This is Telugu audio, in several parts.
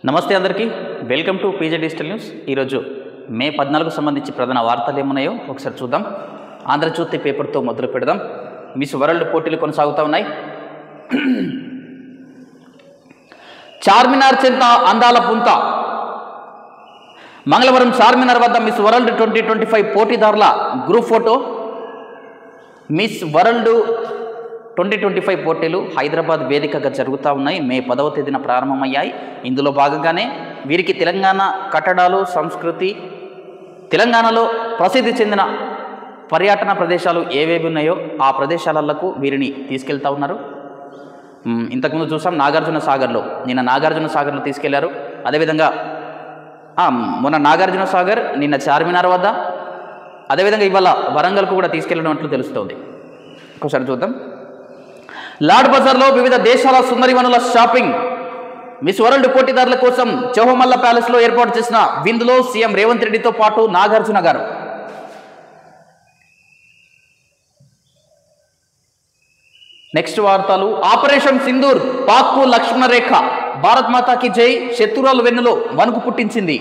నమస్తే అందరికీ welcome to PJ digital news. ఈరోజు మే 14కు సంబంధించి ప్రధాన వార్తలు ఏమున్నాయో ఒకసారి చూద్దాం. ఆంధ్రజ్యోతి పేపర్తో మొదలు పెడదాం. మిస్ వరల్డ్ పోటీలు కొనసాగుతూ ఉన్నాయి. చార్మినార్ చెంత అందాల పుంత. మంగళవారం చార్మినార్ వద్ద మిస్ వరల్డ్ 2025 పోటీదారుల గ్రూప్ ఫోటో. మిస్ వరల్డ్ 2025 పోటీలు హైదరాబాద్ వేదికగా జరుగుతూ ఉన్నాయి. మే 10వ తేదీన ప్రారంభమయ్యాయి. ఇందులో భాగంగానే వీరికి తెలంగాణ కట్టడాలు, సంస్కృతి, తెలంగాణలో ప్రసిద్ధి చెందిన పర్యటన ప్రదేశాలు ఏవేవి ఉన్నాయో ఆ ప్రదేశాలకు వీరిని తీసుకెళ్తూ ఉన్నారు. ఇంతకుముందు చూసాం నాగార్జున సాగర్లో, నిన్న నాగార్జున సాగర్లో తీసుకెళ్లారు. అదేవిధంగా మొన్న నాగార్జున సాగర్, నిన్న చార్మినార్ వద్ద, అదేవిధంగా ఇవాళ వరంగల్కు కూడా తీసుకెళ్లినట్లు తెలుస్తోంది. ఒకసారి చూద్దాం. లాడ్ బజార్లో వివిధ దేశాల సుందరివనుల షాపింగ్. మిస్ వరల్డ్ పోటీదారుల కోసం చౌహమల్ల ప్యాలెస్లో ఏర్పాటు చేసిన విందులో సీఎం రేవంత్ రెడ్డితో పాటు నాగార్జున గారు. నెక్స్ట్ వార్తలు. ఆపరేషన్ సింధూర్ పాక్కు లక్ష్మణ రేఖ. భారత్ మాతాకి జై. శత్రువుల వెన్నులో వణుకు పుట్టించింది.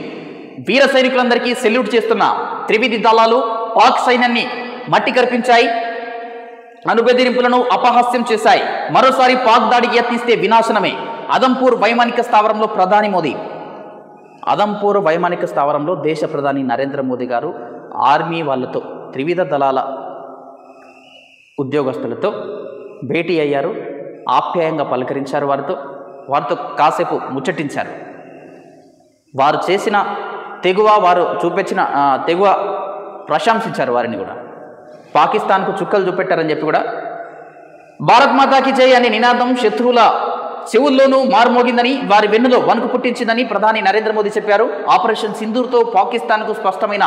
వీర సైనికులందరికీ సెల్యూట్ చేస్తున్న త్రివిధి దళాలు పాక్ సైన్యాన్ని మట్టి కరిపించాయి. అణుబెదిరింపులను అపహాస్యం చేశాయి. మరోసారి పాక్ దాడికి యత్నిస్తే వినాశనమే. అదంపూర్ వైమానిక స్థావరంలో ప్రధాని మోదీ. అదంపూర్ వైమానిక స్థావరంలో దేశ ప్రధాని నరేంద్ర మోదీ గారు ఆర్మీ వాళ్ళతో, త్రివిధ దళాల ఉద్యోగస్తులతో భేటీ అయ్యారు. ఆప్యాయంగా పలకరించారు. వారితో కాసేపు ముచ్చటించారు. వారు చేసిన తెగువ, వారు చూపించిన తెగువ ప్రశంసించారు. వారిని కూడా పాకిస్తాన్కు చుక్కలు చూపెట్టారని చెప్పి కూడా భారత్ మాతాకి జై అనే నినాదం శత్రువుల చెవుల్లోనూ మారుమోగిందని, వారి వెన్నులో వణుకు పుట్టించిందని ప్రధాని నరేంద్ర మోదీ చెప్పారు. ఆపరేషన్ సింధూర్తో పాకిస్తాన్కు స్పష్టమైన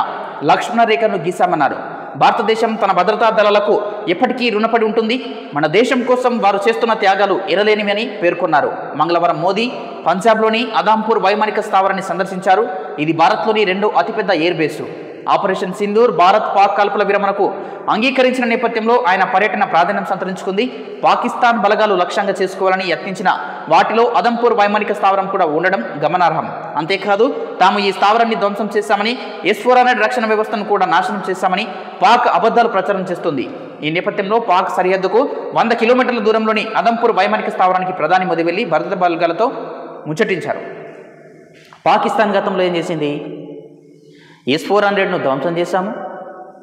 లక్ష్మణ రేఖను గీశామన్నారు. భారతదేశం తన భద్రతా దళాలకు ఎప్పటికీ రుణపడి ఉంటుంది. మన దేశం కోసం వారు చేస్తున్న త్యాగాలు ఎనలేనివి అని పేర్కొన్నారు. మంగళవారం మోదీ పంజాబ్లోని అదాంపూర్ వైమానిక స్థావరాన్ని సందర్శించారు. ఇది భారత్లోని రెండో అతిపెద్ద air base. Operation Sindoor Bharat Pak కాల్పుల విరమణకు అంగీకరించిన నేపథ్యంలో ఆయన పర్యటన ప్రాధాన్యం సంతరించుకుంది. పాకిస్తాన్ బలగాలు లక్ష్యంగా చేసుకోవాలని యత్నించిన వాటిలో అదంపూర్ వైమానిక స్థావరం కూడా ఉండడం గమనార్హం. అంతేకాదు, తాము ఈ స్థావరాన్ని ధ్వంసం చేశామని, S-400 రక్షణ వ్యవస్థను కూడా నాశనం చేశామని పాక్ అబద్ధాలు ప్రచారం చేస్తుంది. ఈ నేపథ్యంలో పాక్ సరిహద్దుకు 100 కిలోమీటర్ల దూరంలోని అదంపూర్ వైమానిక స్థావరానికి ప్రధాని మోదీ వెళ్లి భద్రతా బలగాలతో ముచ్చటించారు. పాకిస్తాన్ గతంలో ఏం చేసింది? S-400ను ధ్వంసం చేశాము,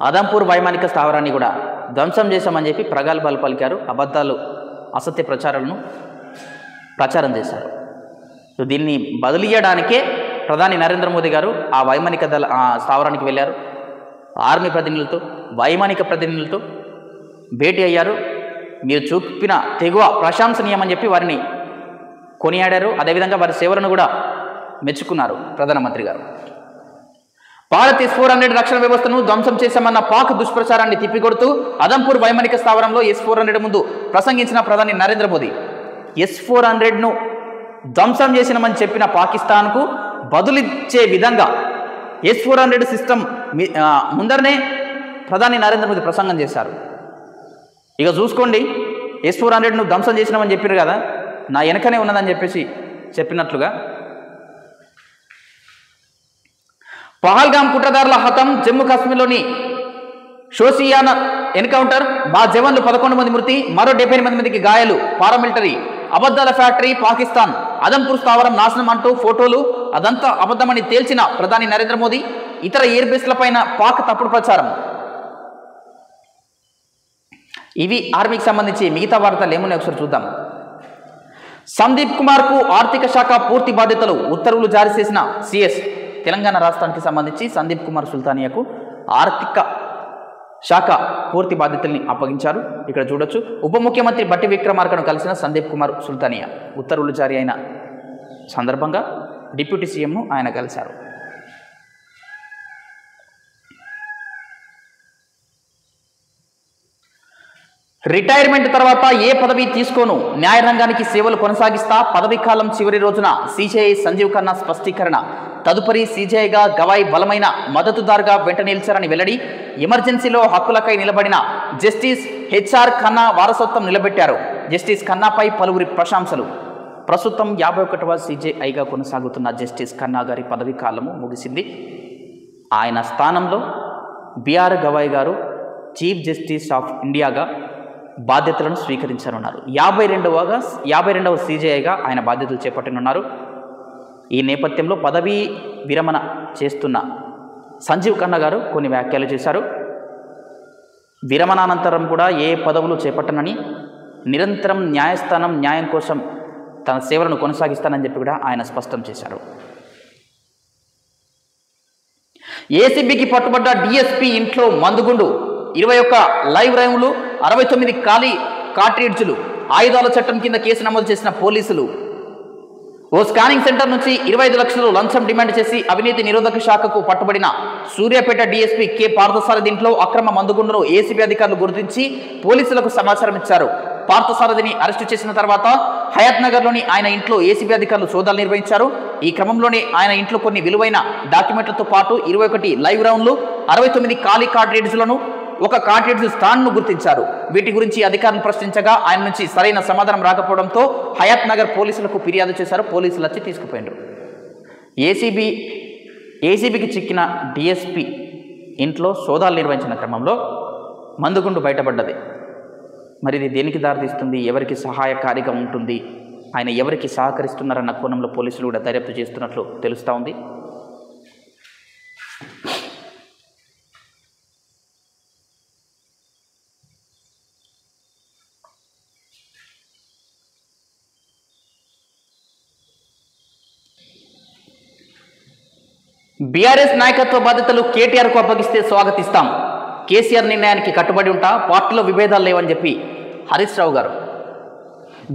అదంపూర్ వైమానిక స్థావరాన్ని కూడా ధ్వంసం చేశామని చెప్పి ప్రగల్భాలు పలికారు. అబద్ధాలు, అసత్య ప్రచారం చేశారు. సో దీన్ని బదిలీయడానికే ప్రధాని నరేంద్ర మోదీ గారు ఆ వైమానిక స్థావరానికి వెళ్ళారు. ఆర్మీ ప్రతినిధులతో, వైమానిక ప్రతినిధులతో భేటీ అయ్యారు. మీరు చూపిన తెగువ ప్రశంసనీయమని చెప్పి వారిని కొనియాడారు. అదేవిధంగా వారి సేవలను కూడా మెచ్చుకున్నారు ప్రధానమంత్రి గారు. భారత్ S-400 రక్షణ వ్యవస్థను ధ్వంసం చేశామన్న పాక్ దుష్ప్రచారాన్ని తిప్పికొడుతూ అదంపూర్ వైమానిక స్థావరంలో S-400 ముందు ప్రసంగించిన ప్రధాని నరేంద్ర మోదీ S-400ను ధ్వంసం చేసినామని చెప్పిన పాకిస్తాన్కు బదులిచ్చే విధంగా S-400 సిస్టమ్ ముందరనే ప్రధాని నరేంద్ర మోదీ ప్రసంగం చేశారు. ఇక చూసుకోండి, S-400ను ధ్వంసం చేసినామని చెప్పారు కదా, నా వెనకనే ఉన్నదని చెప్పేసి చెప్పినట్లుగా. పహల్గామ్ కుట్రదారుల హతం. జమ్మూ కాశ్మీర్లోని షోషియానా ఎన్కౌంటర్. మా జవాన్లు 11 మంది మృతి, మరో 78 మందికి గాయాలు. పారామిలిటరీ అబద్ధాల ఫ్యాక్టరీ పాకిస్తాన్. అదంపూర్ స్థావరం నాశనం అంటూ ఫోటోలు, అదంతా అబద్ధమని తేల్చిన ప్రధాని నరేంద్ర మోదీ. ఇతర ఎయిర్ బేస్లపైన పాక్ తప్పుడు ప్రచారం. ఇవి ఆర్మీకి సంబంధించి మిగతా వార్తలు ఏమున్నాయి ఒకసారి చూద్దాం. సందీప్ కుమార్కు ఆర్థిక శాఖ పూర్తి బాధ్యతలు. ఉత్తర్వులు జారీ చేసిన సిఎస్. తెలంగాణ రాష్ట్రానికి సంబంధించి సందీప్ కుమార్ సుల్తానియాకు ఆర్థిక శాఖ పూర్తి బాధ్యతల్ని అప్పగించారు. ఇక్కడ చూడొచ్చు. ఉప ముఖ్యమంత్రి బట్టి విక్రమార్కను కలిసిన సందీప్ కుమార్ సుల్తానియా. ఉత్తర్వులు జారీ అయిన సందర్భంగా డిప్యూటీ సీఎంను ఆయన కలిశారు. రిటైర్మెంట్ తర్వాత ఏ పదవి తీసుకోను, న్యాయరంగానికి సేవలు కొనసాగిస్తా. పదవీ కాలం చివరి రోజున సిజేఐ సంజీవ్ ఖన్నా స్పష్టీకరణ. తదుపరి సిజేఐగా గవాయ్ బలమైన మద్దతుదారుగా వెంట నిలిచారని వెల్లడి. ఎమర్జెన్సీలో హక్కులకై నిలబడిన జస్టిస్ HR ఖన్నా వారసత్వం నిలబెట్టారు. జస్టిస్ ఖన్నాపై పలువురి ప్రశంసలు. ప్రస్తుతం 51వ CJIగా కొనసాగుతున్న జస్టిస్ ఖన్నా గారి పదవీ కాలము ముగిసింది. ఆయన స్థానంలో BR గవాయ్ గారు చీఫ్ జస్టిస్ ఆఫ్ ఇండియాగా బాధ్యతలను స్వీకరించనున్నారు. 52వ CJIగా ఆయన బాధ్యతలు చేపట్టనున్నారు. ఈ నేపథ్యంలో పదవీ విరమణ చేస్తున్న సంజీవ్ ఖన్నా గారు కొన్ని వ్యాఖ్యలు చేశారు. విరమణానంతరం కూడా ఏ పదవులు చేపట్టనని, నిరంతరం న్యాయం కోసం తన సేవలను కొనసాగిస్తానని చెప్పి కూడా ఆయన స్పష్టం చేశారు. ఏసీబీకి పట్టుబడ్డ DSP ఇంట్లో మందుగుండు, 21 లైవ్ రైములు, 69 ఖాళీ కార్ట్రిడ్జ్లు, ఆయుధాల చట్టం కింద కేసు నమోదు చేసిన పోలీసులు. ఓ స్కానింగ్ సెంటర్ నుంచి 25 లక్షలు లంచం డిమాండ్ చేసి అవినీతి నిరోధక శాఖకు పట్టుబడిన సూర్యాపేట DSP K పార్థసారథి ఇంట్లో అక్రమ మందుగుండును ఏసీబీ అధికారులు గుర్తించి పోలీసులకు సమాచారం ఇచ్చారు. పార్థసారథిని అరెస్టు చేసిన తర్వాత హయాత్ నగర్లోని ఆయన ఇంట్లో ఏసీబీ అధికారులు సోదాలు నిర్వహించారు. ఈ క్రమంలోనే ఆయన ఇంట్లో కొన్ని విలువైన డాక్యుమెంట్లతో పాటు 21 లైవ్ రౌండ్లు, 69 ఖాళీ కార్ట్రిడ్జ్లను, ఒక కార్ట్రిడ్జ్ స్టాండ్ను గుర్తించారు. వీటి గురించి అధికారులు ప్రశ్నించగా ఆయన నుంచి సరైన సమాధానం రాకపోవడంతో హయాత్ నగర్ పోలీసులకు ఫిర్యాదు చేశారు. పోలీసులు వచ్చి తీసుకుపోయారు. ఏసీబీకి చిక్కిన DSP ఇంట్లో సోదాలు నిర్వహించిన క్రమంలో మందుగుండు బయటపడ్డది. మరి ఇది దేనికి దారితీస్తుంది, ఎవరికి సహాయకారిగా ఉంటుంది, ఆయన ఎవరికి సహకరిస్తున్నారన్న కోణంలో పోలీసులు కూడా దర్యాప్తు చేస్తున్నట్లు తెలుస్తూ ఉంది. బీఆర్ఎస్ నాయకత్వ బాధ్యతలు కేటీఆర్కు అప్పగిస్తే స్వాగతిస్తాం, కేసీఆర్ నిర్ణయానికి కట్టుబడి ఉంటా, పార్టీలో విభేదాలు లేవని చెప్పి హరీష్ రావు గారు.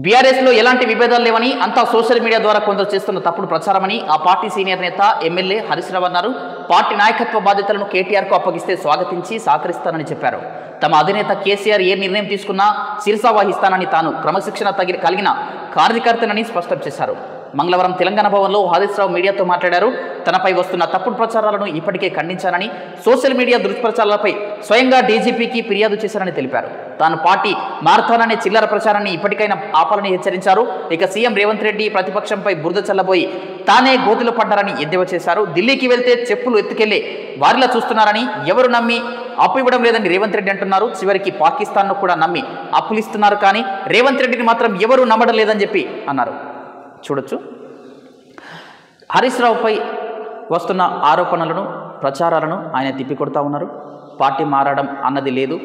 బీఆర్ఎస్లో ఎలాంటి విభేదాలు లేవని, అంతా సోషల్ మీడియా ద్వారా కొందరు చేస్తున్న తప్పుడు ప్రచారమని ఆ పార్టీ సీనియర్ నేత ఎమ్మెల్యే హరీష్ రావు అన్నారు. పార్టీ నాయకత్వ బాధ్యతలను కేటీఆర్కు అప్పగిస్తే స్వాగతించి సహకరిస్తానని చెప్పారు. తమ అధినేత కేసీఆర్ ఏ నిర్ణయం తీసుకున్నా శిరసా వహిస్తానని, తాను క్రమశిక్షణ కలిగిన కార్యకర్తనని స్పష్టం చేశారు. మంగళవారం తెలంగాణ భవన్లో హరీష్ రావు మీడియాతో మాట్లాడారు. తనపై వస్తున్న తప్పుడు ప్రచారాలను ఇప్పటికే ఖండించానని, సోషల్ మీడియా దుష్ప్రచారాలపై స్వయంగా డీజీపీకి ఫిర్యాదు చేశారని తెలిపారు. తాను పార్టీ మారతాననే చిల్లర ప్రచారాన్ని ఇప్పటికైనా ఆపాలని హెచ్చరించారు. ఇక సీఎం రేవంత్ రెడ్డి ప్రతిపక్షంపై బురద చల్లబోయి తానే గోతులు పడ్డారని ఎద్దేవా చేశారు. ఢిల్లీకి వెళ్తే చెప్పులు ఎత్తుకెళ్లే వారిలా చూస్తున్నారని, ఎవరు నమ్మి అప్పు ఇవ్వడం లేదని రేవంత్ రెడ్డి అంటున్నారు. చివరికి పాకిస్తాన్ను కూడా నమ్మి అప్పులు ఇస్తున్నారు, కానీ రేవంత్ రెడ్డిని మాత్రం ఎవరూ నమ్మడం లేదని చెప్పి అన్నారు. చూడొచ్చు, హరీష్ రావుపై వస్తున్న ఆరోపణలను, ప్రచారాలను ఆయన తిప్పికొడతా ఉన్నారు. పార్టీ మారడం అన్నది లేదు,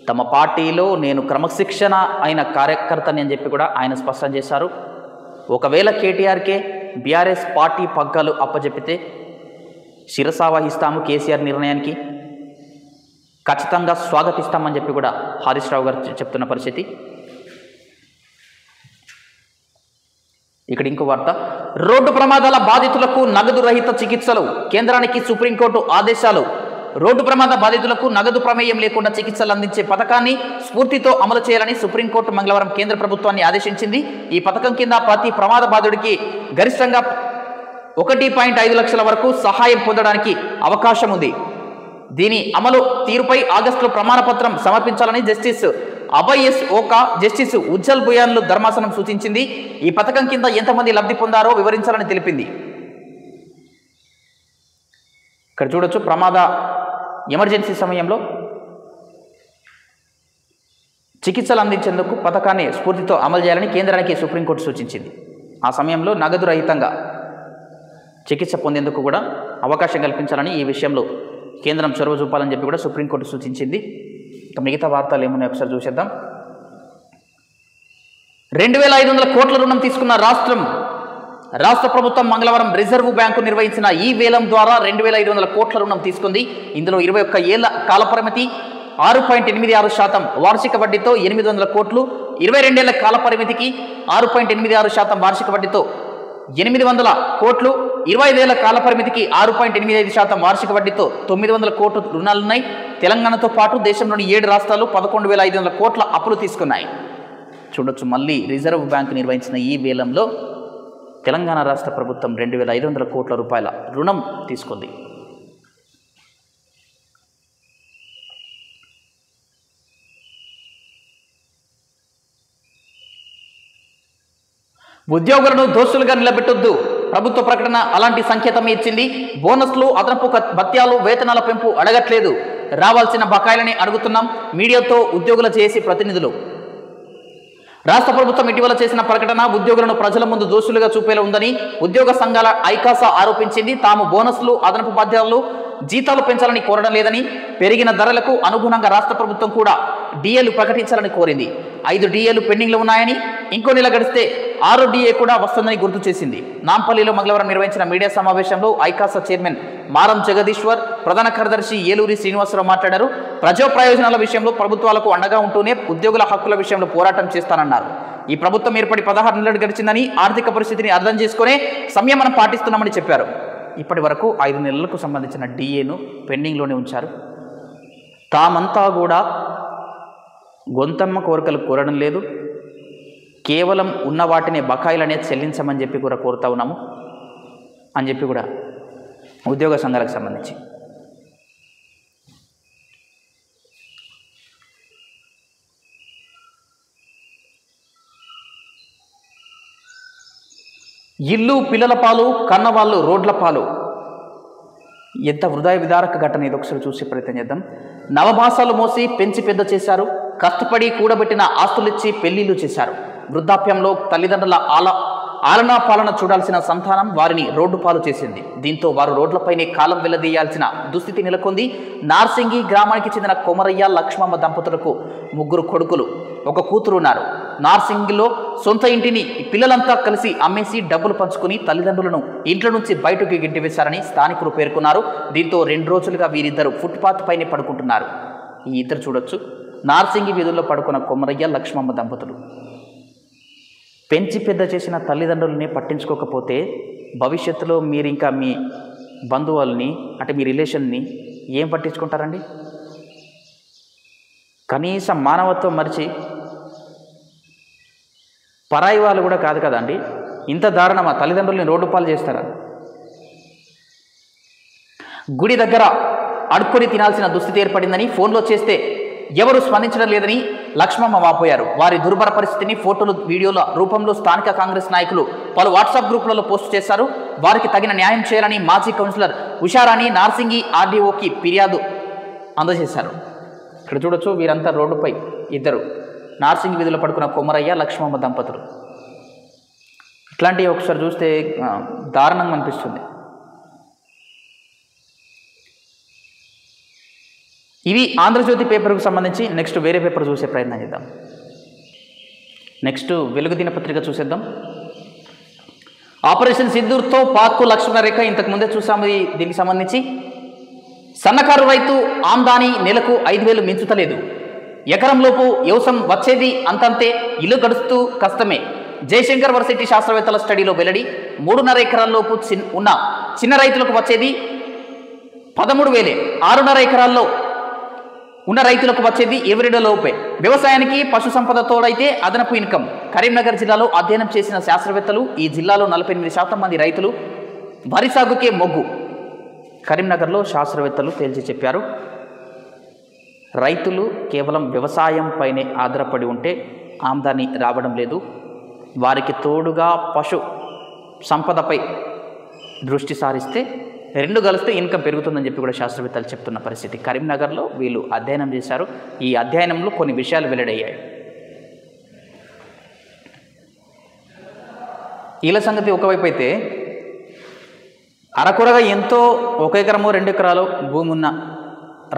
తమ పార్టీలో నేను క్రమశిక్షణ అయిన కార్యకర్తని అని చెప్పి కూడా ఆయన స్పష్టం చేశారు. ఒకవేళ కేటీఆర్కే బీఆర్ఎస్ పార్టీ పగ్గాలు అప్పచెప్పితే శిరసా వహిస్తాము, కేసీఆర్ నిర్ణయానికి ఖచ్చితంగా స్వాగతిస్తామని చెప్పి కూడా హరీష్ రావు గారు చెప్తున్న పరిస్థితి. ఇక్కడ ఇంకో వార్త, రోడ్డు ప్రమాదాల బాధితులకు నగదు రహిత చికిత్సలు, కేంద్రానికి సుప్రీంకోర్టు ఆదేశాలు. రోడ్డు ప్రమాద బాధితులకు నగదు ప్రమేయం లేకుండా చికిత్సలు అందించే పథకాన్ని స్ఫూర్తితో అమలు చేయాలని సుప్రీంకోర్టు మంగళవారం కేంద్ర ప్రభుత్వాన్ని ఆదేశించింది. ఈ పథకం కింద ప్రతి ప్రమాద బాధితుడికి గరిష్టంగా 1.5 లక్షల వరకు సహాయం పొందడానికి అవకాశం ఉంది. దీని అమలు తీరుపై ఆగస్టులో ప్రమాణ పత్రం సమర్పించాలని justice Abhay S Oka, justice Ujjal బుయాన్లు ధర్మాసనం సూచించింది. ఈ పథకం కింద ఎంతమంది లబ్ధి పొందారో వివరించాలని తెలిపింది. ఇక్కడ చూడొచ్చు, ప్రమాద ఎమర్జెన్సీ సమయంలో చికిత్సలు అందించేందుకు పథకాన్ని స్ఫూర్తితో అమలు చేయాలని కేంద్రానికి సుప్రీంకోర్టు సూచించింది. ఆ సమయంలో నగదు రహితంగా చికిత్స పొందేందుకు కూడా అవకాశం కల్పించాలని, ఈ విషయంలో కేంద్రం చొరవ చూపాలని చెప్పి కూడా సుప్రీంకోర్టు సూచించింది. మిగతా వార్తలు ఏమున్నాయి ఒకసారి చూసేద్దాం. 2500 కోట్ల రుణం తీసుకున్న రాష్ట్ర ప్రభుత్వం మంగళవారం రిజర్వ్ బ్యాంకు నిర్వహించిన ఈ వేలం ద్వారా 2500 కోట్ల రుణం తీసుకుంది. ఇందులో 21 ఏళ్ల కాలపరిమితి, 6.86% వార్షిక వడ్డీతో 800 కోట్లు, 22 ఏళ్ల కాలపరిమితికి 6.86% వార్షిక వడ్డీతో 800 కోట్లు, 25 ఏళ్ల కాలపరిమితికి 6.85% వార్షిక వడ్డీతో 900 కోట్ల రుణాలున్నాయి. తెలంగాణతో పాటు దేశంలోని 7 రాష్ట్రాలు 11,500 కోట్ల అప్పులు తీసుకున్నాయి. చూడొచ్చు, మళ్ళీ రిజర్వ్ బ్యాంకు నిర్వహించిన ఈ వేలంలో తెలంగాణ రాష్ట్ర ప్రభుత్వం 2,500 కోట్ల రూపాయల రుణం తీసుకుంది. ఉద్యోగులను దోషులుగా నిలబెట్టొద్దు. ప్రభుత్వ ప్రకటన అలాంటి సంకేతమే ఇచ్చింది. బోనస్లు, అదనపు భత్యాలు, వేతనాల పెంపు అడగట్లేదు. రావాల్సిన బకాయిలని అడుగుతున్నాం. మీడియాతో ఉద్యోగుల చేసి ప్రతినిధులు. రాష్ట్ర ప్రభుత్వం ఇటీవల చేసిన ప్రకటన ఉద్యోగులను ప్రజల ముందు దోషులుగా చూపేలా ఉందని ఉద్యోగ సంఘాల ఐకాసా ఆరోపించింది. తాము బోనస్లు, అదనపు బాధ్యతలు, జీతాలు పెంచాలని కోరడం లేదని, పెరిగిన ధరలకు అనుగుణంగా రాష్ట్ర ప్రభుత్వం కూడా డిఏలు ప్రకటించాలని కోరింది. 5 డిఏలు పెండింగ్లో ఉన్నాయని, ఇంకో నెల గడిస్తే 6 డిఏ కూడా వస్తుందని గుర్తు చేసింది. నాంపల్లిలో మంగళవారం నిర్వహించిన మీడియా సమావేశంలో ఐకాసా చైర్మన్ మారం జగదీశ్వర్, ప్రధాన కార్యదర్శి ఏలూరి శ్రీనివాసరావు మాట్లాడారు. ప్రజా ప్రయోజనాల విషయంలో ప్రభుత్వాలకు అండగా ఉంటూనే ఉద్యోగుల హక్కుల విషయంలో పోరాటం చేస్తానన్నారు. ఈ ప్రభుత్వం ఏర్పడి 16 నెలలు గడిచిందని, ఆర్థిక పరిస్థితిని అర్థం చేసుకునే సంయమనం పాటిస్తున్నామని చెప్పారు. ఇప్పటి వరకు 5 నెలలకు సంబంధించిన డిఏను పెండింగ్లోనే ఉంచారు. తామంతా కూడా గొంతమ్మ కోరికలు కోరడం లేదు, కేవలం ఉన్న వాటిని బకాయిలనే చెల్లించమని చెప్పి కూడా కోరుతా ఉన్నాము అని చెప్పి కూడా ఉద్యోగ సంఘాలకు సంబంధించి ఇల్లు పిల్లల పాలు, కన్నవాళ్ళు రోడ్ల పాలు. ఎంత హృదయ విదారక ఘటన ఇది, ఒకసారి చూసే ప్రయత్నం చేద్దాం. నవమాసాలు మోసి పెంచి పెద్ద చేశారు. కష్టపడి కూడబెట్టిన ఆస్తులిచ్చి పెళ్లిళ్ళు చేశారు. వృద్ధాప్యంలో తల్లిదండ్రుల ఆలనా పాలన చూడాల్సిన సంతానం వారిని రోడ్డు పాలు చేసింది. దీంతో వారు రోడ్లపైనే కాలం వెళ్లదీయాల్సిన దుస్థితి నెలకొంది. నార్సింగి గ్రామానికి చెందిన కొమరయ్య, లక్ష్మమ్మ దంపతులకు 3 కొడుకులు, 1 కూతురు ఉన్నారు. నార్సింగిలో సొంత ఇంటిని పిల్లలంతా కలిసి అమ్మేసి డబ్బులు పంచుకుని తల్లిదండ్రులను ఇంట్లో నుంచి బయటకు గింటివేశారని స్థానికులు పేర్కొన్నారు. దీంతో 2 రోజులుగా వీరిద్దరు ఫుట్పాత్ పైనే పడుకుంటున్నారు. ఈ ఇద్దరు చూడొచ్చు, నార్సింగి వీధుల్లో పడుకున్న కొమరయ్య, లక్ష్మమ్మ దంపతులు. పెంచి పెద్ద చేసిన తల్లిదండ్రులని పట్టించుకోకపోతే భవిష్యత్తులో మీరు ఇంకా మీ బంధువుల్ని, అంటే మీ రిలేషన్ని ఏం పట్టించుకుంటారండి? కనీసం మానవత్వం మరిచి పరాయి వాళ్ళు కూడా కాదు కదండి, ఇంత దారుణమా? తల్లిదండ్రుల్ని రోడ్డు పాలు చేస్తారా? గుడి దగ్గర అడుక్కొని తినాల్సిన దుస్థితి ఏర్పడిందని, ఫోన్లో చేస్తే ఎవరు స్పందించడం లేదని లక్ష్మమ్మ వాపోయారు. వారి దుర్భర పరిస్థితిని ఫోటోలు, వీడియోల రూపంలో స్థానిక కాంగ్రెస్ నాయకులు పలు వాట్సాప్ గ్రూపులలో పోస్ట్ చేశారు. వారికి తగిన న్యాయం చేయాలని మాజీ కౌన్సిలర్ ఉషారాణి నార్సింగి ఆర్డీఓకి ఫిర్యాదు అందజేశారు. ఇక్కడ చూడొచ్చు, వీరంతా రోడ్డుపై ఇద్దరు నార్సింగి వీధిలో పడుకున్న కొమరయ్య, లక్ష్మమ్మ దంపతులు. ఇట్లాంటివి ఒకసారి చూస్తే దారుణంగా అనిపిస్తుంది. ఇవి ఆంధ్రజ్యోతి పేపర్కు సంబంధించి. నెక్స్ట్ వేరే పేపర్ చూసే ప్రయత్నం చేద్దాం. నెక్స్ట్ వెలుగు దినపత్రిక చూసేద్దాం. ఆపరేషన్ సింధూర్తో పాక్కు లక్ష్మణ రేఖ ఇంతకుముందే చూసాము. దీనికి సంబంధించి సన్నకారు రైతు ఆమ్దాని నెలకు 5,000 మించుతలేదు. ఎకరంలోపు వ్యవసాయం వచ్చేది అంతంతే, ఇల్లు గడుస్తూ కష్టమే. జయశంకర్ వర్సిటీ శాస్త్రవేత్తల స్టడీలో వెల్లడి. 3.5 ఎకరాల్లోపు ఉన్న చిన్న రైతులకు వచ్చేది 13,000. 6.5 ఎకరాల్లో ఉన్న రైతులకు వచ్చేది ఎవరిలోపే. వ్యవసాయానికి పశు సంపద తోడైతే అదనపు ఇన్కమ్. కరీంనగర్ జిల్లాలో అధ్యయనం చేసిన శాస్త్రవేత్తలు ఈ జిల్లాలో 48% మంది రైతులు వరి సాగుకే మొగ్గు. కరీంనగర్లో శాస్త్రవేత్తలు తేల్చి చెప్పారు, రైతులు కేవలం వ్యవసాయం పైనే ఆధారపడి ఉంటే ఆమ్దాని రావడం లేదు. వారికి తోడుగా పశు సంపదపై దృష్టి సారిస్తే 2 కలిస్తే ఇన్కమ్ పెరుగుతుందని చెప్పి కూడా శాస్త్రవేత్తలు చెప్తున్న పరిస్థితి. కరీంనగర్లో వీళ్ళు అధ్యయనం చేశారు. ఈ అధ్యయనంలో కొన్ని విషయాలు వెల్లడయ్యాయి. వీళ్ళ సంగతి ఒకవైపు అయితే, అరకొరగా ఎంతో 1 ఎకరమో 2 ఎకరాలు భూమి ఉన్న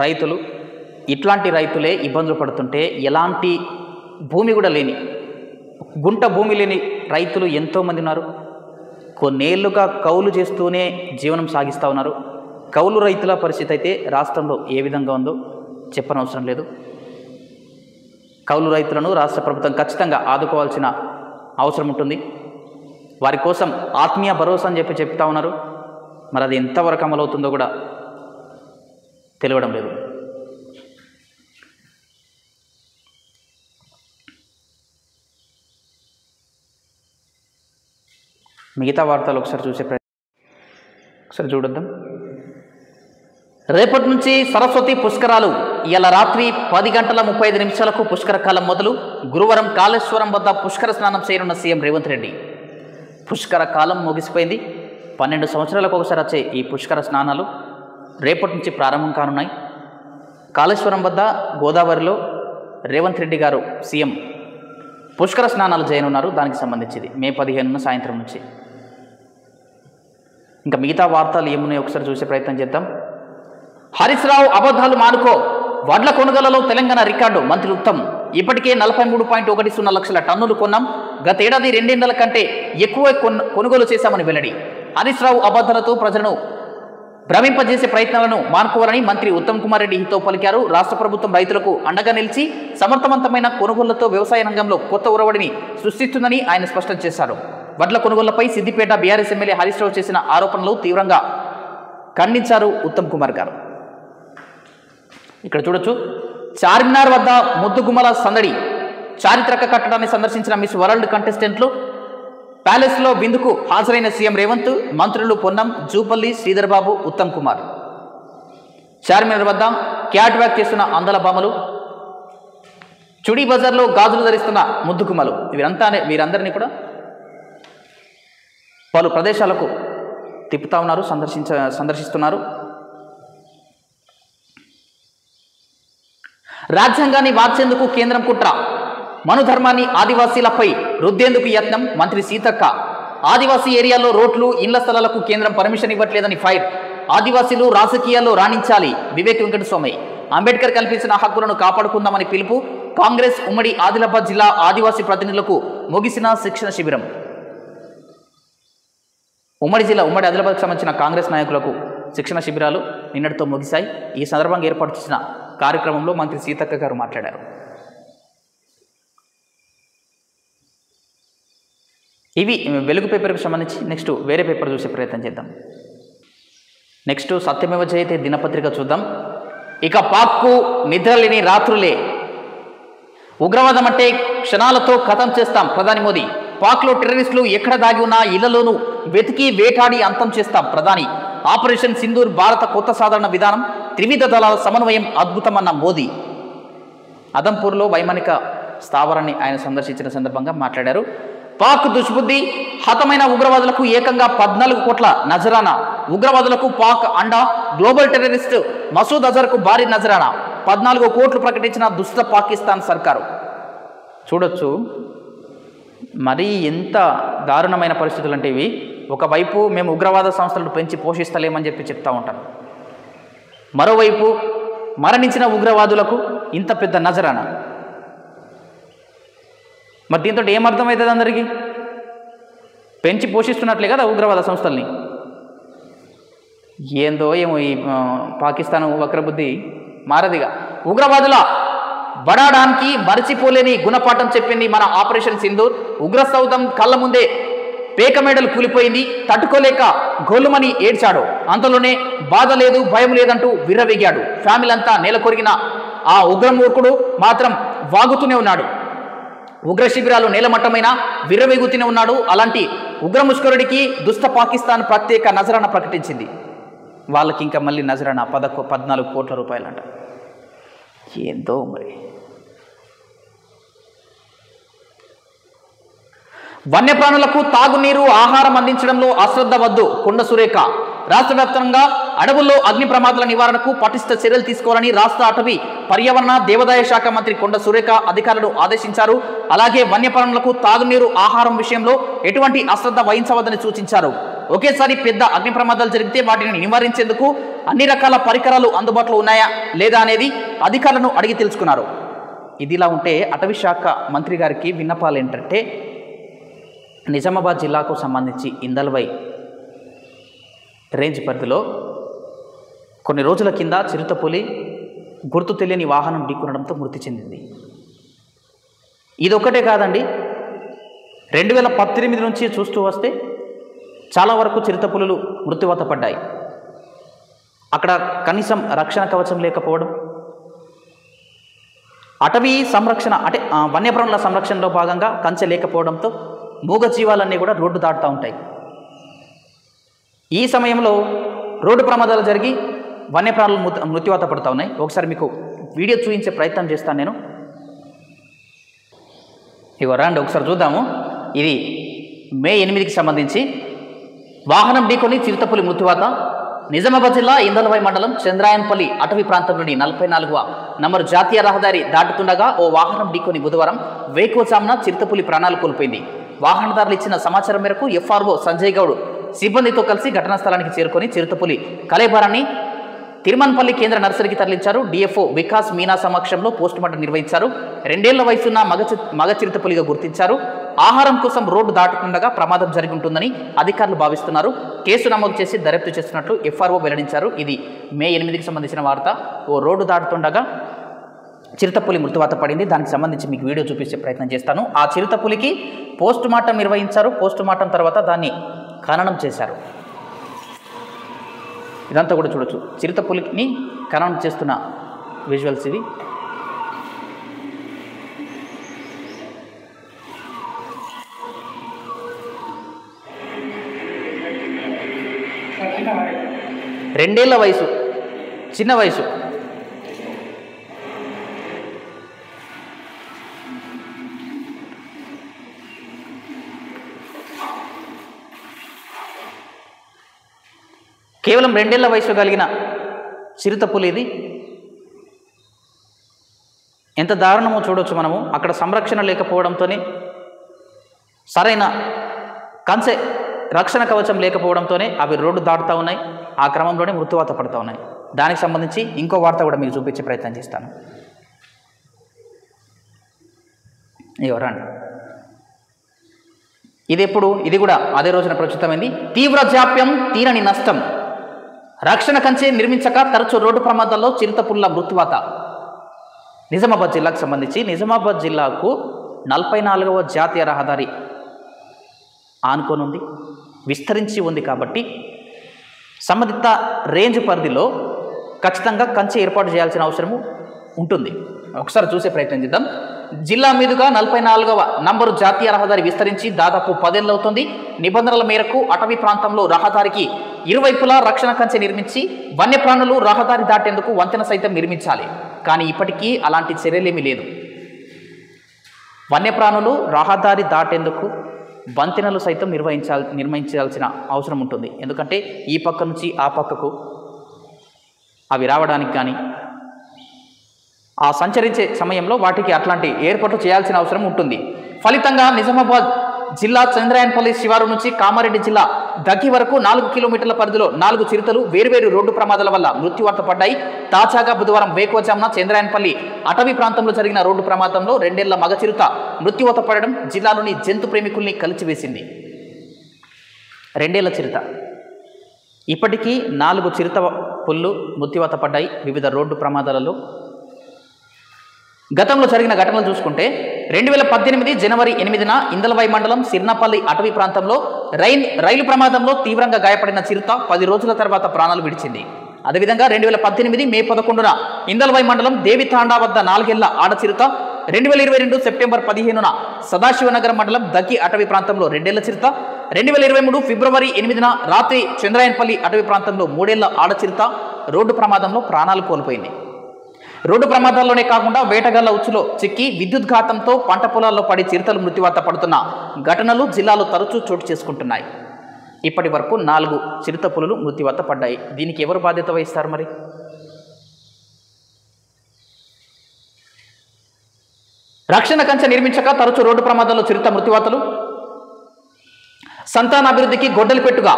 రైతులు, ఇట్లాంటి రైతులే ఇబ్బందులు పడుతుంటే, ఎలాంటి భూమి కూడా లేని, గుంట భూమి లేని రైతులు ఎంతోమంది ఉన్నారు. కొన్నేళ్లుగా కౌలు చేస్తూనే జీవనం సాగిస్తూ ఉన్నారు. కౌలు రైతుల పరిస్థితి అయితే రాష్ట్రంలో ఏ విధంగా ఉందో చెప్పనవసరం లేదు. కౌలు రైతులను రాష్ట్ర ప్రభుత్వం ఖచ్చితంగా ఆదుకోవాల్సిన అవసరం ఉంటుంది. వారి కోసం ఆత్మీయ భరోసా అని చెప్తా ఉన్నారు. మరి అది ఎంతవరకు అమలవుతుందో కూడా తెలియడం లేదు. మిగతా వార్తలు ఒకసారి చూడొద్దాం. రేపటి నుంచి సరస్వతి పుష్కరాలు. ఇవాళ రాత్రి 10:35 పుష్కర కాలం మొదలు. గురువారం కాళేశ్వరం వద్ద పుష్కర స్నానం చేయనున్న సీఎం రేవంత్ రెడ్డి. పుష్కర కాలం ముగిసిపోయింది. 12 సంవత్సరాలకు ఒకసారి వచ్చే ఈ పుష్కర స్నానాలు రేపటి నుంచి ప్రారంభం కానున్నాయి. కాళేశ్వరం వద్ద గోదావరిలో రేవంత్ రెడ్డి గారు సీఎం పుష్కర స్నానాలు చేయనున్నారు. దానికి సంబంధించింది మే 15 సాయంత్రం నుంచి. ఇంకా మిగతా వార్తలు ఏమున్నాయో ఒకసారి చూసే ప్రయత్నం చేద్దాం. హరీష్ రావు అబద్ధాలు మానుకో, వడ్ల కొనుగోలులో తెలంగాణ రికార్డు. మంత్రి ఉత్తమ్, ఇప్పటికే 43.10 లక్షల టన్నులు కొన్నాం. గతేడాది 2 నెలల కంటే ఎక్కువ కొనుగోలు చేశామని వెల్లడి. హరీష్ రావు అబద్ధాలతో ప్రజలను భ్రమింపజేసే ప్రయత్నాలను మానుకోవాలని మంత్రి ఉత్తమ్ కుమార్ రెడ్డి హితో పలికారు. రాష్ట్ర ప్రభుత్వం రైతులకు అండగా నిలిచి సమర్థవంతమైన కొనుగోళ్లతో వ్యవసాయ రంగంలో కొత్త ఉరవడిని సృష్టిస్తుందని ఆయన స్పష్టం చేశారు. వడ్ల కొనుగోళ్లపై సిద్దిపేట బీఆర్ఎస్ ఎమ్మెల్యే హరీష్ రావు చేసిన ఆరోపణలు తీవ్రంగా ఖండించారు ఉత్తమ్ కుమార్ గారు. ఇక్కడ చూడొచ్చు, చార్మినార్ వద్ద ముద్దుగుమ్మల సందడి. చారిత్రక కట్టడాన్ని సందర్శించిన మిస్ వరల్డ్ కంటెస్టెంట్లు ప్యాలెస్లో విందుకు హాజరైన సీఎం రేవంత్, మంత్రులు పొన్నం, జూపల్లి, శ్రీధర్ బాబు, ఉత్తమ్ కుమార్. చార్మినార్ వద్ద క్యాట్ వాక్ చేస్తున్న అందల బామలు, చుడీ బజార్లో గాజులు ధరిస్తున్న ముద్దుగుమ్మలు, వీరందరినీ కూడా పలు ప్రదేశాలకు తిప్పుతా ఉన్నారు, సందర్శిస్తున్నారు. రాజ్యాంగాన్ని మార్చేందుకు కేంద్రం కుట్ర. మనుధర్మాన్ని ఆదివాసీలపై రుద్దేందుకు యత్నం. మంత్రి సీతక్క, ఆదివాసీ ఏరియాలో రోడ్లు, ఇళ్ల స్థలాలకు కేంద్రం పర్మిషన్ ఇవ్వట్లేదని ఫైర్. ఆదివాసీలు రాజకీయాల్లో రాణించాలి. వివేక్ వెంకటస్వామి, అంబేద్కర్ కల్పించిన హక్కులను కాపాడుకుందామని పిలుపు. కాంగ్రెస్ ఉమ్మడి ఆదిలాబాద్ జిల్లా ఆదివాసీ ప్రతినిధులకు ముగిసిన శిక్షణ శిబిరం. ఉమ్మడి ఆదిలాబాద్కు సంబంధించిన కాంగ్రెస్ నాయకులకు శిక్షణ శిబిరాలు నిన్నటితో ముగిశాయి. ఈ సందర్భంగా ఏర్పాటు చేసిన కార్యక్రమంలో మంత్రి సీతక్క గారు మాట్లాడారు. ఇవి వెలుగు పేపర్కి సంబంధించి. నెక్స్ట్ వేరే పేపర్ చూసే ప్రయత్నం చేద్దాం. నెక్స్ట్ సత్యమేవ జయతే దినపత్రిక చూద్దాం. ఇక పాక్కు నిద్రలేని రాత్రులే. ఉగ్రవాదం అంటే క్షణాలతో ఖతం చేస్తాం. ప్రధాని మోదీ, పాక్లో టెర్రరిస్టులు ఎక్కడ దాగి ఉన్నా ఇళ్లలోనూ వెతికి వేటాడి అంతం చేస్తాం. ప్రధాని, ఆపరేషన్ సింధూర్ భారత కొత్త సాధారణ విధానం, త్రివిధ దళాల సమన్వయం అద్భుతమన్న మోదీ. అదంపూర్లో వైమానిక స్థావరాన్ని ఆయన సందర్శించిన సందర్భంగా మాట్లాడారు. పాక్ దుష్బుద్ధి, హతమైన ఉగ్రవాదులకు ఏకంగా 14 కోట్ల నజరానా. ఉగ్రవాదులకు పాక్ అండా. గ్లోబల్ టెర్రరిస్ట్ మసూద్ అజర్కు భారీ నజరానా. 14 కోట్లు ప్రకటించిన దుష్ట పాకిస్తాన్ సర్కారు. చూడొచ్చు మరి ఎంత దారుణమైన పరిస్థితులు అంటే ఇవి. ఒకవైపు మేము ఉగ్రవాద సంస్థలను పెంచి పోషిస్తలేమని చెప్పి చెప్తా ఉంటారు, మరోవైపు మరణించిన ఉగ్రవాదులకు ఇంత పెద్ద నజరానా. మరి దీంతో ఏమర్థమవుతుంది అందరికీ? పెంచి పోషిస్తున్నట్లే కదా ఉగ్రవాద సంస్థల్ని. ఏందో ఏమో ఈ పాకిస్తాన్ వక్రబుద్ధి మారదిగా. ఉగ్రవాదుల బడాడానికి మరిచిపోలేని గుణపాఠం చెప్పింది మన ఆపరేషన్ సింధూర్. ఉగ్ర సౌధం కళ్ళ ముందే పేకమేడలు కూలిపోయింది. తట్టుకోలేక గోలుమని ఏడ్చాడు. అంతలోనే బాధ లేదు, భయం లేదంటూ విర్రవీగాడు. ఫ్యామిలీ అంతా నేలకొరిగిన ఆ ఉగ్రమూర్ఖుడు మాత్రం వాగుతూనే ఉన్నాడు. ఉగ్ర శిబిరాలు నేలమట్టమైన విర్రవీగుతూనే ఉన్నాడు. అలాంటి ఉగ్రముష్కరుడికి దుష్ట పాకిస్తాన్ ప్రత్యేక నజరానా ప్రకటించింది. వాళ్ళకి ఇంకా మళ్ళీ నజరానా 14 కోట్ల రూపాయలంట. ఏందో మరి. వన్యప్రాణులకు తాగునీరు, ఆహారం అందించడంలో అశ్రద్ధ వద్దు. కొండ సురేఖ, రాష్ట్ర వ్యాప్తంగా అడవుల్లో అగ్ని ప్రమాదాల నివారణకు పటిష్ట చర్యలు తీసుకోవాలని రాష్ట్ర అటవీ, పర్యావరణ, దేవాదాయ శాఖ మంత్రి కొండ సురేఖ అధికారులను ఆదేశించారు. అలాగే వన్యప్రాణులకు తాగునీరు, ఆహారం విషయంలో ఎటువంటి అశ్రద్ధ వహించవద్దని సూచించారు. ఒకేసారి పెద్ద అగ్ని ప్రమాదాలు జరిగితే వాటిని నివారించేందుకు అన్ని రకాల పరికరాలు అందుబాటులో ఉన్నాయా లేదా అనేది అధికారులను అడిగి తెలుసుకున్నారు. ఇదిలా ఉంటే అటవీ శాఖ మంత్రి గారికి విన్నపాలు ఏంటంటే, నిజామాబాద్ జిల్లాకు సంబంధించి ఇందల్వై రేంజ్ పరిధిలో కొన్ని రోజుల కింద చిరుతపులి గుర్తు తెలియని వాహనం ఢీకొనడంతో మృతి చెందింది. ఇదొక్కటే కాదండి, 2018 నుంచి చూస్తూ వస్తే చాలా వరకు చిరుతపులులు మృత్యువాత పడ్డాయి. అక్కడ కనీసం రక్షణ కవచం లేకపోవడం, అటవీ సంరక్షణ అంటే వన్యప్రాణుల సంరక్షణలో భాగంగా కంచె లేకపోవడంతో మూగ జీవాలన్నీ కూడా రోడ్డు దాటుతూ ఉంటాయి. ఈ సమయంలో రోడ్డు ప్రమాదాలు జరిగి వన్యప్రాణులు మృత్యువాత పడుతూ ఉన్నాయి. ఒకసారి మీకు వీడియో చూపించే ప్రయత్నం చేస్తాను నేను. ఇగో రండి ఒకసారి చూద్దాము. ఇది మే 8కి సంబంధించి వాహనం ఢీకొని చిరుతపులి మృత్యువాత. నిజామాబాద్ జిల్లా ఇందలవాయి మండలం చంద్రాయన్పల్లి అటవీ ప్రాంతంలోని 44వ నంబరు జాతీయ రహదారి దాటుతుండగా ఓ వాహనం ఢీకొని బుధవారం వేకువజామున చిరుతపులి ప్రాణాలు కోల్పోయింది. వాహనదారులు ఇచ్చిన సమాచారం మేరకు ఎఫ్ఆర్ఓ సంజయ్ గౌడ్ సిబ్బందితో కలిసి ఘటనా స్థలానికి చేరుకొని చిరుతపులి కళేబరాన్ని తిరుమన్పల్లి కేంద్ర నర్సరీకి తరలించారు. డిఎఫ్ఓ వికాస్ మీనా సమక్షంలో పోస్టుమార్టం నిర్వహించారు. 2 ఏళ్ల వయసున్న మగ చిరుతపులిగా గుర్తించారు. ఆహారం కోసం రోడ్డు దాటుతుండగా ప్రమాదం జరిగి ఉంటుందని అధికారులు భావిస్తున్నారు. కేసు నమోదు చేసి దర్యాప్తు చేస్తున్నట్లు ఎఫ్ఆర్ఓ వెల్లడించారు. ఇది మే 8కి సంబంధించిన వార్త. ఓ రోడ్డు దాటుతుండగా చిరుతపులి మృత్యువాత పడింది. దానికి సంబంధించి మీకు వీడియో చూపించే ప్రయత్నం చేస్తాను. ఆ చిరుతపులికి పోస్టుమార్టం నిర్వహించారు. పోస్టుమార్టం తర్వాత దాన్ని ఖననం చేశారు. ఇదంతా కూడా చూడొచ్చు. చిరుతపులిని ఖననం చేస్తున్న విజువల్స్ ఇవి. రెండేళ్ల వయసు, చిన్న వయసు. కేవలం 2 ఏళ్ల వయసు కలిగిన చిరుతపులి ఇది. ఎంత దారుణమో చూడవచ్చు మనము. అక్కడ సంరక్షణ లేకపోవడంతోనే, సరైన కంచె రక్షణ కవచం లేకపోవడంతోనే అవి రోడ్డు దాటుతూ ఉన్నాయి. ఆ క్రమంలోనే మృత్యువాత పడుతూ ఉన్నాయి. దానికి సంబంధించి ఇంకో వార్త కూడా మీకు చూపించే ప్రయత్నం చేస్తాను. ఎవరండి ఇది? ఇది కూడా అదే రోజున ప్రచురితమైంది. తీవ్ర జాప్యం, తీరని నష్టం. రక్షణ కంచె నిర్మించక తరచూ రోడ్డు ప్రమాదాల్లో చిరుతపుల్ల మృత్యువాత. నిజామాబాద్ జిల్లాకు సంబంధించి నిజామాబాద్ జిల్లాకు 44వ జాతీయ రహదారి ఆనుకోనుంది, విస్తరించి ఉంది. కాబట్టి సంబంధిత రేంజ్ పరిధిలో ఖచ్చితంగా కంచె ఏర్పాటు చేయాల్సిన అవసరము ఉంటుంది. ఒకసారి చూసే ప్రయత్నం చేద్దాం. జిల్లా మీదుగా 44వ నంబరు జాతీయ రహదారి విస్తరించి దాదాపు 10 ఏళ్ళు అవుతుంది. నిబంధనల మేరకు అటవీ ప్రాంతంలో రహదారికి ఇరువైపులా రక్షణ కంచె నిర్మించి వన్యప్రాణులు రహదారి దాటేందుకు వంతెన సైతం నిర్మించాలి. కానీ ఇప్పటికీ అలాంటి చర్యలేమీ లేదు. వన్యప్రాణులు రహదారి దాటేందుకు వంతెనలు సైతం నిర్మించాల్సిన అవసరం ఉంటుంది. ఎందుకంటే ఈ పక్క నుంచి ఆ పక్కకు అవి రావడానికి కానీ ఆ సంచరించే సమయంలో వాటికి అట్లాంటి ఏర్పాట్లు చేయాల్సిన అవసరం ఉంటుంది. ఫలితంగా నిజామాబాద్ జిల్లా చంద్రాయన్పల్లి శివారు నుంచి కామారెడ్డి జిల్లా దగ్గి వరకు 4 కిలోమీటర్ల పరిధిలో 4 చిరుతలు వేర్వేరు రోడ్డు ప్రమాదాల వల్ల మృత్యువార్త పడ్డాయి. తాజాగా బుధవారం వేకువజామున చంద్రాయన్పల్లి అటవీ ప్రాంతంలో జరిగిన రోడ్డు ప్రమాదంలో 2 ఏళ్ల మగ చిరుత మృత్యువాత పడడం జిల్లాలోని జంతు ప్రేమికుల్ని కలిచివేసింది. 2 ఏళ్ల చిరుత. ఇప్పటికీ 4 చిరుత పుళ్ళు మృత్యువాత పడ్డాయి వివిధ రోడ్డు ప్రమాదాలలో. గతంలో జరిగిన ఘటనలు చూసుకుంటే 2018 జనవరి 8న ఇందలవాయి మండలం సిర్నపల్లి అటవీ ప్రాంతంలో రైలు ప్రమాదంలో తీవ్రంగా గాయపడిన చిరుత 10 రోజుల తర్వాత ప్రాణాలు విడిచింది. అదేవిధంగా 2018 మే 11న ఇందలవాయి మండలం దేవితాండా వద్ద 4 ఏళ్ల ఆడ చిరుత, 2022 సెప్టెంబర్ 15న సదాశివనగరం మండలం దగ్గి అటవీ ప్రాంతంలో 2 ఏళ్ల చిరుత, 2023 ఫిబ్రవరి 8న రాత్రి చంద్రాయన్పల్లి అటవీ ప్రాంతంలో 3 ఏళ్ల ఆడ చిరుత రోడ్డు ప్రమాదంలో ప్రాణాలు కోల్పోయింది. రోడ్డు ప్రమాదాల్లోనే కాకుండా వేటగాళ్ల ఉచ్చులో చిక్కి విద్యుద్ఘాతంతో పంట పొలాల్లో పడి చిరుతలు మృత్యువాత పడుతున్న ఘటనలు జిల్లాలో తరచూ చోటు చేసుకుంటున్నాయి. ఇప్పటి వరకు 4 చిరుత పులులు మృత్యువాత పడ్డాయి. దీనికి ఎవరు బాధ్యత వహిస్తారు? మరి రక్షణ కంచె నిర్మించక తరచూ రోడ్డు ప్రమాదాల్లో చిరుత మృత్యువాతలు. సంతానాభివృద్ధికి గొడ్డలి పెట్టుగా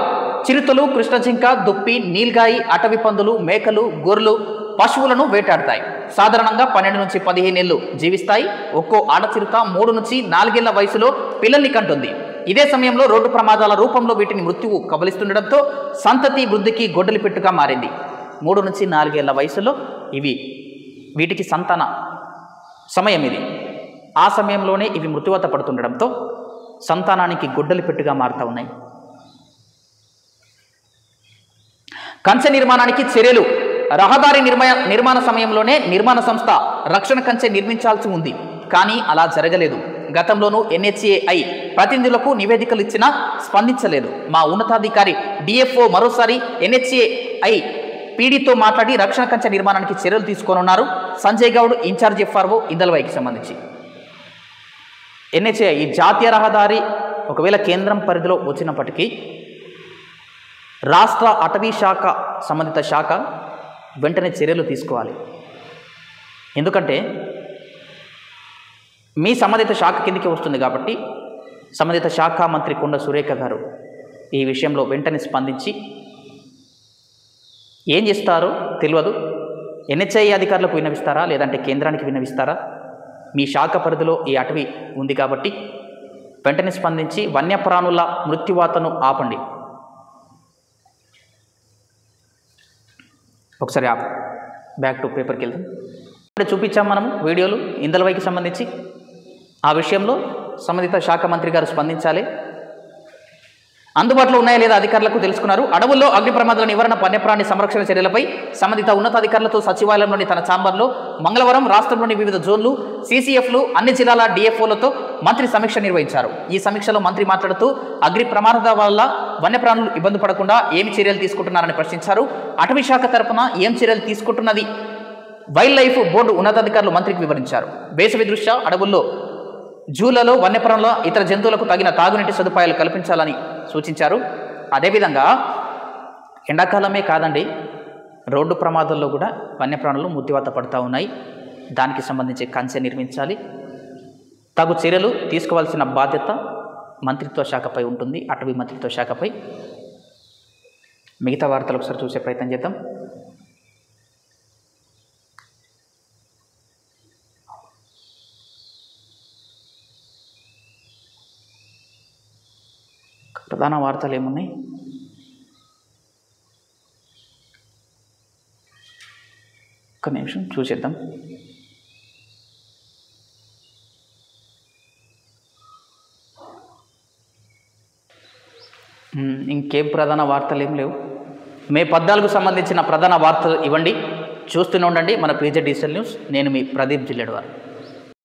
చిరుతలు, కృష్ణజింక, దుప్పి, నీల్గాయి, అటవీ పందులు, మేకలు, గొర్రెలు, పశువులను వేటాడతాయి. సాధారణంగా 12 నుంచి 15 ఏళ్లు జీవిస్తాయి. ఒక్కో ఆడ చిరుత 3 నుంచి 4 ఏళ్ల వయసులో పిల్లల్ని కంటుంది. ఇదే సమయంలో రోడ్డు ప్రమాదాల రూపంలో వీటిని మృత్యువు కబలిస్తుండటంతో సంతతి వృద్ధికి గొడ్డలి పెట్టుగా మారింది. 3 నుంచి 4 ఏళ్ల వయసులో వీటికి సంతాన సమయం ఇది. ఆ సమయంలోనే ఇవి మృత్యువాత పడుతుండడంతో సంతానానికి గొడ్డలి పెట్టుగా మారుతూ ఉన్నాయి. కంచె నిర్మాణానికి చర్యలు. రహదారి నిర్మాణ సమయంలోనే నిర్మాణ సంస్థ రక్షణ కంచె నిర్మించాల్సి ఉంది. కానీ అలా జరగలేదు. గతంలోనూ NHAI ప్రతినిధులకు నివేదికలు ఇచ్చినా స్పందించలేదు. మా ఉన్నతాధికారి DFO మరోసారి NHAI పీడీతో మాట్లాడి రక్షణ కంచె నిర్మాణానికి చర్యలు తీసుకోనున్నారు. సంజయ్ గౌడ్, ఇన్ఛార్జ్ FRO ఇందలవాయికి సంబంధించి. NHAI ఈ జాతీయ రహదారి ఒకవేళ కేంద్రం పరిధిలో వచ్చినప్పటికీ రాష్ట్ర అటవీ శాఖ సంబంధిత శాఖ వెంటనే చర్యలు తీసుకోవాలి. ఎందుకంటే మీ సంబంధిత శాఖ కిందికి వస్తుంది కాబట్టి సంబంధిత శాఖ మంత్రి కొండ సురేఖ గారు ఈ విషయంలో వెంటనే స్పందించి ఏం చేస్తారో తెలియదు. ఎన్హెచ్ఐ అధికారులకు విన్నవిస్తారా, లేదంటే కేంద్రానికి విన్నవిస్తారా? మీ శాఖ పరిధిలో ఈ అటవీ ఉంది కాబట్టి వెంటనే స్పందించి వన్యప్రాణుల మృత్యువాతను ఆపండి. ఒకసారి బ్యాక్ టు పేపర్కి వెళ్దాం. ఇప్పుడు చూపించాం మనం వీడియోలు ఇందలవైకి సంబంధించి. ఆ విషయంలో సంబంధిత శాఖ మంత్రి గారు స్పందించాలి. అందుబాటులో ఉన్నాయా లేదా అధికారులకు తెలుసుకున్నారు. అడవుల్లో అగ్ని ప్రమాదాల నివారణ, వన్యప్రాణి సంరక్షణ చర్యలపై సంబంధిత ఉన్నతాధికారులతో సచివాలయంలోని తన ఛాంబర్లో మంగళవారం రాష్ట్రంలోని వివిధ జోన్లు, సీసీఎఫ్లు, అన్ని జిల్లాల డిఎఫ్ఓలతో మంత్రి సమీక్ష నిర్వహించారు. ఈ సమీక్షలో మంత్రి మాట్లాడుతూ అగ్ని ప్రమాదాల వల్ల వన్యప్రాణులు ఇబ్బంది పడకుండా ఏమి చర్యలు తీసుకుంటున్నారని ప్రశ్నించారు. అటవీ శాఖ తరపున ఏం చర్యలు తీసుకుంటున్నది వైల్డ్ లైఫ్ బోర్డు ఉన్నతాధికారులు మంత్రికి వివరించారు. వేసవి దృష్ట్యా అడవుల్లో, జూలలో వన్యప్రాణుల ఇతర జంతువులకు తగిన తాగునీటి సదుపాయాలు కల్పించాలని సూచించారు. అదేవిధంగా ఎండాకాలమే కాదండి, రోడ్డు ప్రమాదాల్లో కూడా వన్యప్రాణులు మృత్యువాత పడుతూ ఉన్నాయి. దానికి సంబంధించి కంచె నిర్మించాలి. తగు చర్యలు తీసుకోవాల్సిన బాధ్యత మంత్రిత్వ శాఖపై ఉంటుంది, అటవీ మంత్రిత్వ శాఖపై. మిగతా వార్తలు ఒకసారి చూసే ప్రయత్నం చేద్దాం. ప్రధాన వార్తలు ఏమున్నాయి? ఒక్క నిమిషం చూసేద్దాం. ఇంకేం ప్రధాన వార్తలు ఏం లేవు. మే 14కు సంబంధించిన ప్రధాన వార్తలు ఇవ్వండి. చూస్తూనే ఉండండి మన ప్రీజెడ్ డిజిటల్ న్యూస్. నేను మీ ప్రదీప్ జిల్లెడ్వార్.